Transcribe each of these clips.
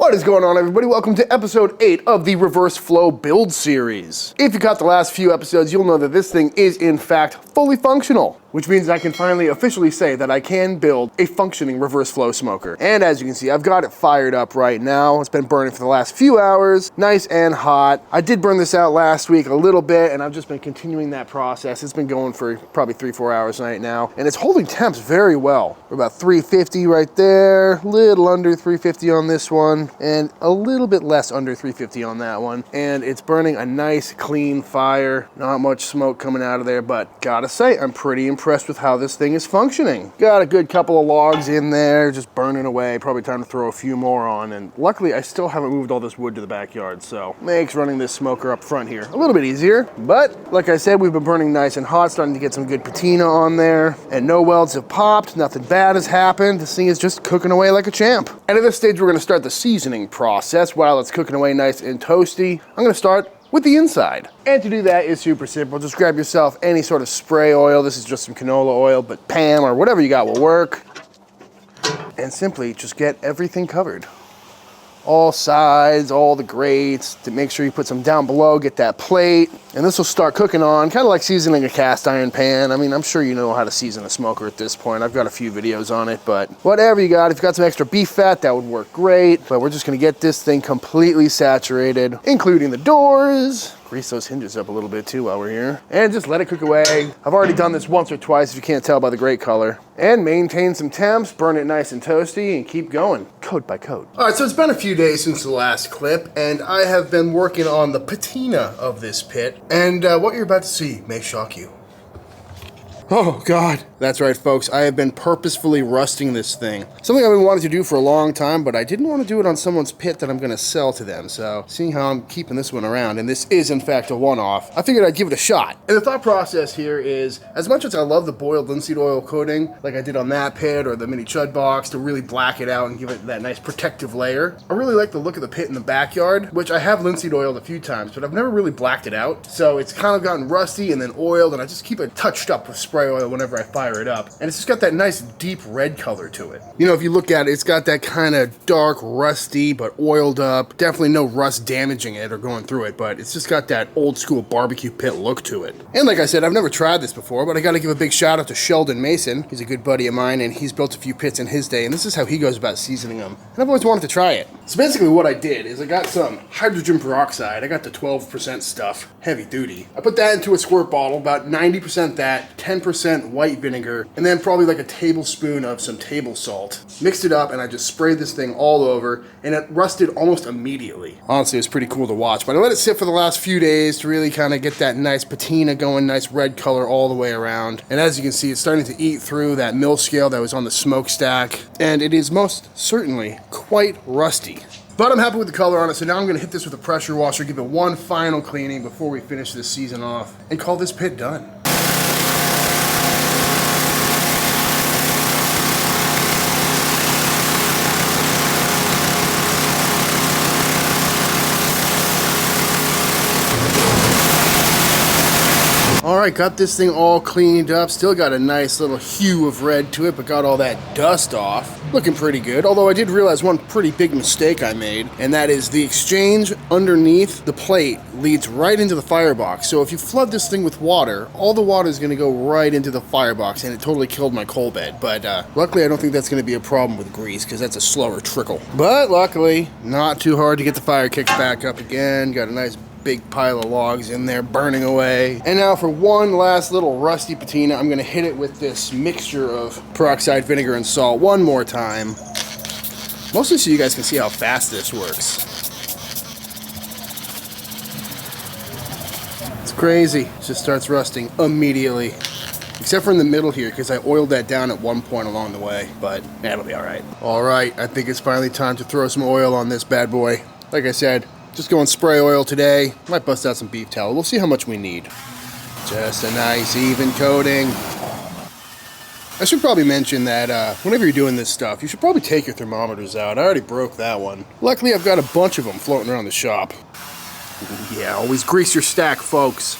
What is going on, everybody? Welcome to episode 8 of the Reverse Flow build series. If you caught the last few episodes, you'll know that this thing is in fact fully functional, which means I can finally officially say that I can build a functioning reverse flow smoker. And as you can see, I've got it fired up right now. It's been burning for the last few hours, nice and hot. I did burn this out last week a little bit, and I've just been continuing that process. It's been going for probably 3-4 hours right now, and it's holding temps very well. We're about 350 right there, little under 350 on this one, and a little bit less under 350 on that one. And it's burning a nice clean fire, not much smoke coming out of there, but gotta say, I'm pretty impressed with how this thing is functioning. Got a good couple of logs in there, just burning away. Probably time to throw a few more on, and luckily I still haven't moved all this wood to the backyard, so makes running this smoker up front here a little bit easier. But like I said, we've been burning nice and hot, starting to get some good patina on there, and no welds have popped, nothing bad has happened. This thing is just cooking away like a champ. And at this stage, we're gonna start the seasoning process. While it's cooking away nice and toasty, I'm gonna start with the inside. And to do that is super simple. Just grab yourself any sort of spray oil. This is just some canola oil, but Pam or whatever you got will work. And simply just get everything covered. All sides, all the grates, to make sure you put some down below, get that plate, and this will start cooking on, kind of like seasoning a cast iron pan. I mean, I'm sure you know how to season a smoker at this point. I've got a few videos on it, but whatever you got, if you got some extra beef fat, that would work great. But we're just gonna get this thing completely saturated, including the doors. Grease those hinges up a little bit too while we're here. And just let it cook away. I've already done this once or twice, if you can't tell by the great color. And maintain some temps, burn it nice and toasty, and keep going, coat by coat. All right, so it's been a few days since the last clip, and I have been working on the patina of this pit. And what you're about to see may shock you. Oh God. That's right, folks. I have been purposefully rusting this thing. Something I've been wanting to do for a long time, but I didn't want to do it on someone's pit that I'm going to sell to them. So seeing how I'm keeping this one around, and this is in fact a one-off, I figured I'd give it a shot. And the thought process here is, as much as I love the boiled linseed oil coating, like I did on that pit or the mini Chud box to really black it out and give it that nice protective layer, I really like the look of the pit in the backyard, which I have linseed oiled a few times, but I've never really blacked it out. So it's kind of gotten rusty and then oiled, and I just keep it touched up with spray oil whenever I fire it up. And it's just got that nice deep red color to it. You know, if you look at it, it's got that kind of dark, rusty, but oiled up. Definitely no rust damaging it or going through it, but it's just got that old school barbecue pit look to it. And like I said, I've never tried this before, but I gotta give a big shout out to Sheldon Mason. He's a good buddy of mine, and he's built a few pits in his day, and this is how he goes about seasoning them. And I've always wanted to try it. So basically what I did is I got some hydrogen peroxide. I got the 12% stuff, heavy duty. I put that into a squirt bottle, about 90% that, 10% white vinegar, and then probably like a tablespoon of some table salt. Mixed it up, and I just sprayed this thing all over, and it rusted almost immediately. Honestly, it was pretty cool to watch, but I let it sit for the last few days to really kind of get that nice patina going, nice red color all the way around. And as you can see, it's starting to eat through that mill scale that was on the smokestack, and it is most certainly quite rusty. But I'm happy with the color on it, so now I'm gonna hit this with a pressure washer, give it one final cleaning before we finish this season off, and call this pit done. All right, got this thing all cleaned up. Still got a nice little hue of red to it, but got all that dust off. Looking pretty good, although I did realize one pretty big mistake I made, and that is the exchange underneath the plate leads right into the firebox. So if you flood this thing with water, all the water is gonna go right into the firebox, and it totally killed my coal bed. But luckily, I don't think that's gonna be a problem with grease, because that's a slower trickle. But luckily, not too hard to get the fire kicked back up again. Got a nice big pile of logs in there burning away. And now for one last little rusty patina, I'm gonna hit it with this mixture of peroxide, vinegar, and salt one more time. Mostly so you guys can see how fast this works. It's crazy. It just starts rusting immediately. Except for in the middle here, because I oiled that down at one point along the way, but that'll be all right. All right, I think it's finally time to throw some oil on this bad boy. Like I said, just going spray oil today. Might bust out some beef tallow. We'll see how much we need. Just a nice even coating. I should probably mention that whenever you're doing this stuff, you should probably take your thermometers out. I already broke that one. Luckily, I've got a bunch of them floating around the shop. Yeah, always grease your stack, folks.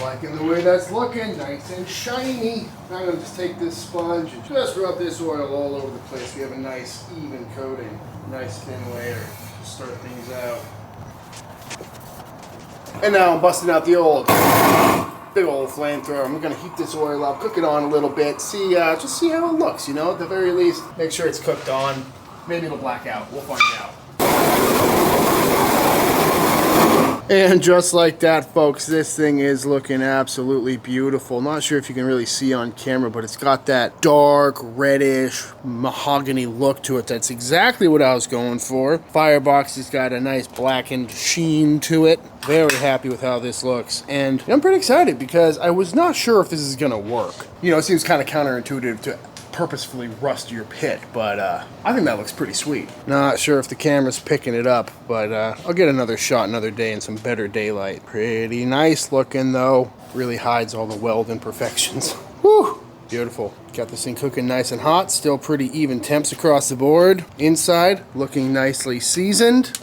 Liking the way that's looking, nice and shiny. Now I'm gonna just take this sponge and just rub this oil all over the place. We have a nice even coating, nice thin layer. Just start things out. And now I'm busting out the old big old flamethrower. I'm gonna heat this oil up, cook it on a little bit, see just see how it looks, you know, at the very least. Make sure it's cooked on. Maybe it'll black out. We'll find out. And just like that, folks, this thing is looking absolutely beautiful. Not sure if you can really see on camera, but it's got that dark, reddish, mahogany look to it. That's exactly what I was going for. Firebox has got a nice blackened sheen to it. Very happy with how this looks. And I'm pretty excited because I was not sure if this is gonna work. You know, it seems kind of counterintuitive to purposefully rust your pit, but I think that looks pretty sweet. Not sure if the camera's picking it up, but I'll get another shot another day in some better daylight. Pretty nice looking though. Really hides all the weld imperfections. Whew! Beautiful. Got this thing cooking nice and hot. Still pretty even temps across the board. Inside, looking nicely seasoned.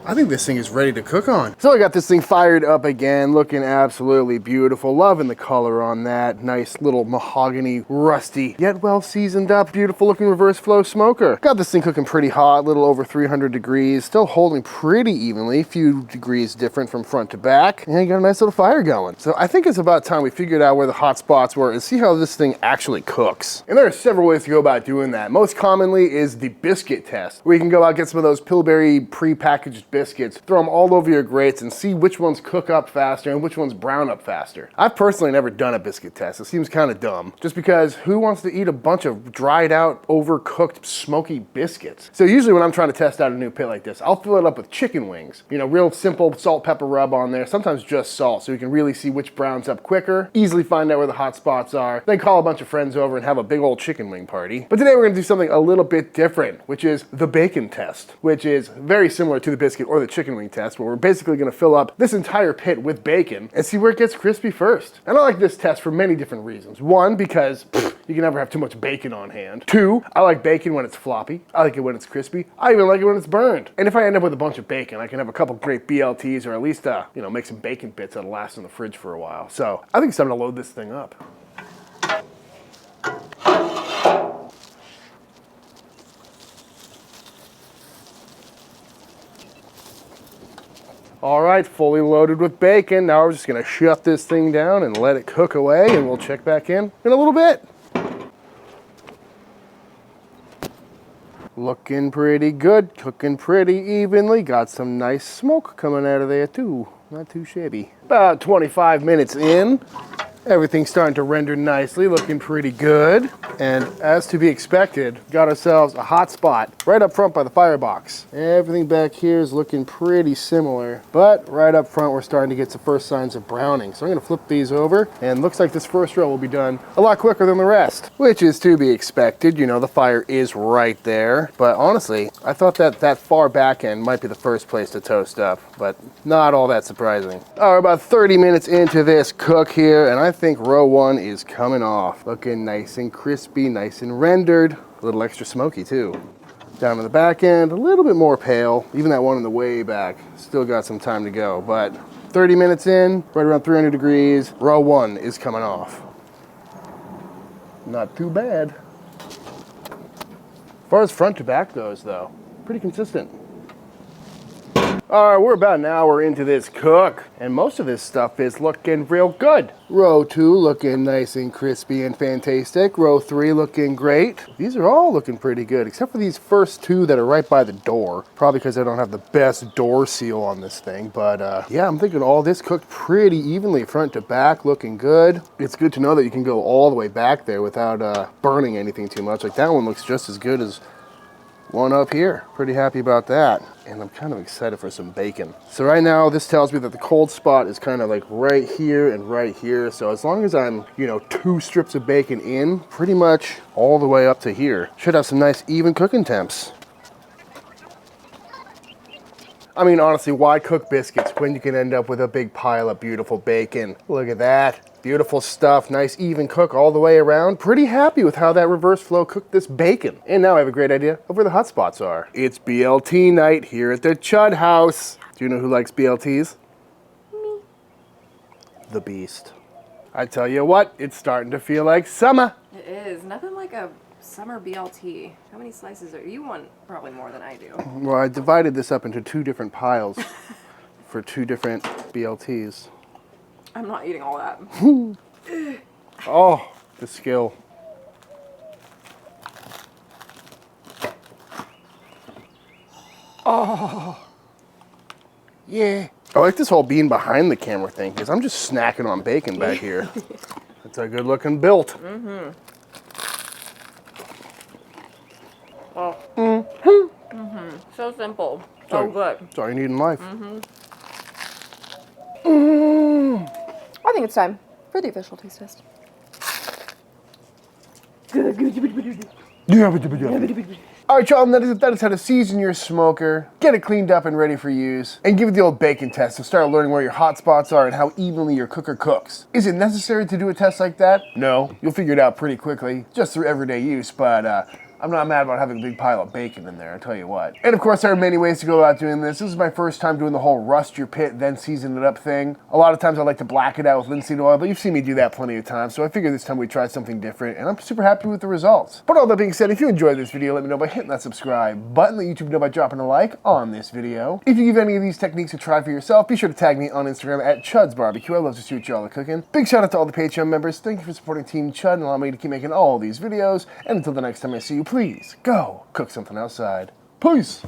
I think this thing is ready to cook on. So I got this thing fired up again, looking absolutely beautiful. Loving the color on that. Nice little mahogany, rusty, yet well seasoned up, beautiful looking reverse flow smoker. Got this thing cooking pretty hot, a little over 300 degrees, still holding pretty evenly, a few degrees different from front to back. And you got a nice little fire going. So I think it's about time we figured out where the hot spots were and see how this thing actually cooks. And there are several ways to go about doing that. Most commonly is the biscuit test, where you can go out and get some of those Pillsbury pre-packaged biscuits, throw them all over your grates and see which ones cook up faster and which ones brown up faster. I've personally never done a biscuit test. It seems kind of dumb, just because who wants to eat a bunch of dried out, overcooked, smoky biscuits? So usually when I'm trying to test out a new pit like this, I'll fill it up with chicken wings. You know, real simple salt, pepper rub on there, sometimes just salt, so you can really see which browns up quicker, easily find out where the hot spots are, then call a bunch of friends over and have a big old chicken wing party. But today we're gonna do something a little bit different, which is the bacon test, which is very similar to the biscuit or the chicken wing test, where we're basically gonna fill up this entire pit with bacon and see where it gets crispy first. And I like this test for many different reasons. One, because you can never have too much bacon on hand. Two, I like bacon when it's floppy. I like it when it's crispy. I even like it when it's burned. And if I end up with a bunch of bacon, I can have a couple great BLTs, or at least, you know, make some bacon bits that'll last in the fridge for a while. So I think it's time to load this thing up. All right, fully loaded with bacon. Now we're just gonna shut this thing down and let it cook away, and we'll check back in a little bit. Looking pretty good, cooking pretty evenly. Got some nice smoke coming out of there too. Not too shabby. About 25 minutes in. Everything's starting to render nicely, looking pretty good. And as to be expected, got ourselves a hot spot right up front by the firebox. Everything back here is looking pretty similar, but right up front, we're starting to get some first signs of browning. So I'm gonna flip these over, and looks like this first row will be done a lot quicker than the rest, which is to be expected. You know, the fire is right there. But honestly, I thought that far back end might be the first place to toast up, but not all that surprising. All right, about 30 minutes into this cook here, and I think row one is coming off. Looking nice and crispy, nice and rendered. A little extra smoky too. Down to the back end, a little bit more pale. Even that one in the way back, still got some time to go. But 30 minutes in, right around 300 degrees, row one is coming off. Not too bad. As far as front to back goes though, pretty consistent. All right, we're about an hour into this cook, and most of this stuff is looking real good. Row two looking nice and crispy and fantastic. Row three looking great. These are all looking pretty good, except for these first two that are right by the door. Probably because I don't have the best door seal on this thing, but yeah, I'm thinking all this cooked pretty evenly, front to back, looking good. It's good to know that you can go all the way back there without burning anything too much. Like that one looks just as good as one up here. Pretty happy about that. And I'm kind of excited for some bacon. So right now, this tells me that the cold spot is kind of like right here and right here. So as long as I'm, you know, 2 strips of bacon in, pretty much all the way up to here, should have some nice even cooking temps. I mean, honestly, why cook biscuits when you can end up with a big pile of beautiful bacon? Look at that. Beautiful stuff, nice even cook all the way around. Pretty happy with how that reverse flow cooked this bacon. And now I have a great idea of where the hot spots are. It's BLT night here at the Chud house. Do you know who likes BLTs? Me. The beast. I tell you what, it's starting to feel like summer. It is. Nothing like a Summer BLT. How many slices are you want? Probably more than I do. Well, I divided this up into 2 different piles for 2 different BLTs. I'm not eating all that. Oh, the skill. Oh, yeah. I like this whole being behind the camera thing because I'm just snacking on bacon back here. It's a good looking built. Mm-hmm. Oh. Mm-hmm. So simple. So good. That's all you need in life. Mm-hmm. I think it's time for the official taste test. All right, y'all, that is how to season your smoker, get it cleaned up and ready for use, and give it the old bacon test to start learning where your hot spots are and how evenly your cooker cooks. Is it necessary to do a test like that? No, you'll figure it out pretty quickly, just through everyday use, but I'm not mad about having a big pile of bacon in there, I'll tell you what. And of course, there are many ways to go about doing this. This is my first time doing the whole rust your pit, then season it up thing. A lot of times I like to black it out with linseed oil, but you've seen me do that plenty of times, so I figured this time we'd try something different, and I'm super happy with the results. But all that being said, if you enjoyed this video, let me know by hitting that subscribe button, let YouTube know by dropping a like on this video. If you give any of these techniques a try for yourself, be sure to tag me on Instagram at Chuds BBQ. I love to see what y'all are cooking. Big shout out to all the Patreon members. Thank you for supporting Team Chud and allowing me to keep making all these videos. And until the next time I see you, please go cook something outside. Peace!